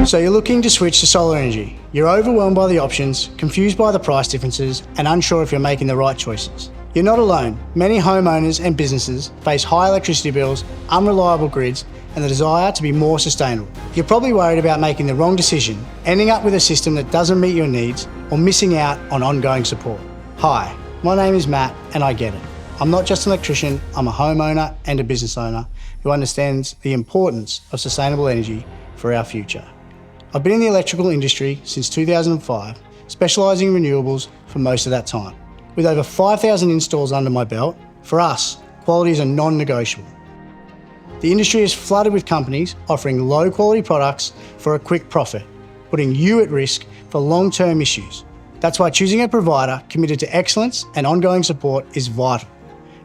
So you're looking to switch to solar energy. You're overwhelmed by the options, confused by the price differences, and unsure if you're making the right choices. You're not alone. Many homeowners and businesses face high electricity bills, unreliable grids, and the desire to be more sustainable. You're probably worried about making the wrong decision, ending up with a system that doesn't meet your needs, or missing out on ongoing support. Hi, my name is Matt, and I get it. I'm not just an electrician, I'm a homeowner and a business owner who understands the importance of sustainable energy for our future. I've been in the electrical industry since 2005, specialising in renewables for most of that time. With over 5,000 installs under my belt, for us, quality is a non-negotiable. The industry is flooded with companies offering low-quality products for a quick profit, putting you at risk for long-term issues. That's why choosing a provider committed to excellence and ongoing support is vital,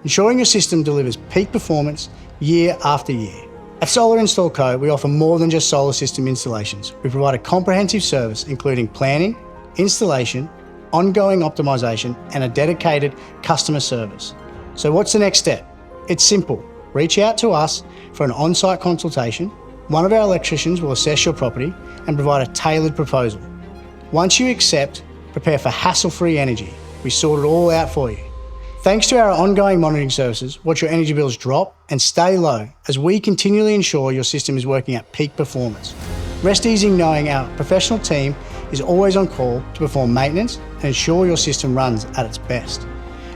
ensuring your system delivers peak performance year after year. At Solar Install Co, we offer more than just solar system installations. We provide a comprehensive service including planning, installation, ongoing optimisation, and a dedicated customer service. So what's the next step? It's simple. Reach out to us for an on-site consultation. One of our electricians will assess your property and provide a tailored proposal. Once you accept, prepare for hassle-free energy. We sort it all out for you. Thanks to our ongoing monitoring services, watch your energy bills drop and stay low as we continually ensure your system is working at peak performance. Rest easy knowing our professional team is always on call to perform maintenance and ensure your system runs at its best.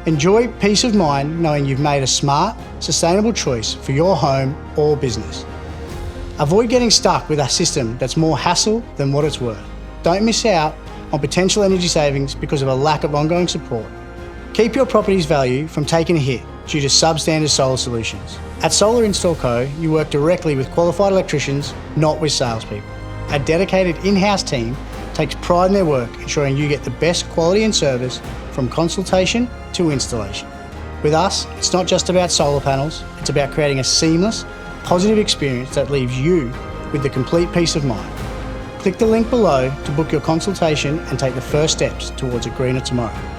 Enjoy peace of mind knowing you've made a smart, sustainable choice for your home or business. Avoid getting stuck with a system that's more hassle than what it's worth. Don't miss out on potential energy savings because of a lack of ongoing support. Keep your property's value from taking a hit due to substandard solar solutions. At Solar Install Co, you work directly with qualified electricians, not with salespeople. Our dedicated in-house team takes pride in their work, ensuring you get the best quality and service from consultation to installation. With us, it's not just about solar panels, it's about creating a seamless, positive experience that leaves you with the complete peace of mind. Click the link below to book your consultation and take the first steps towards a greener tomorrow.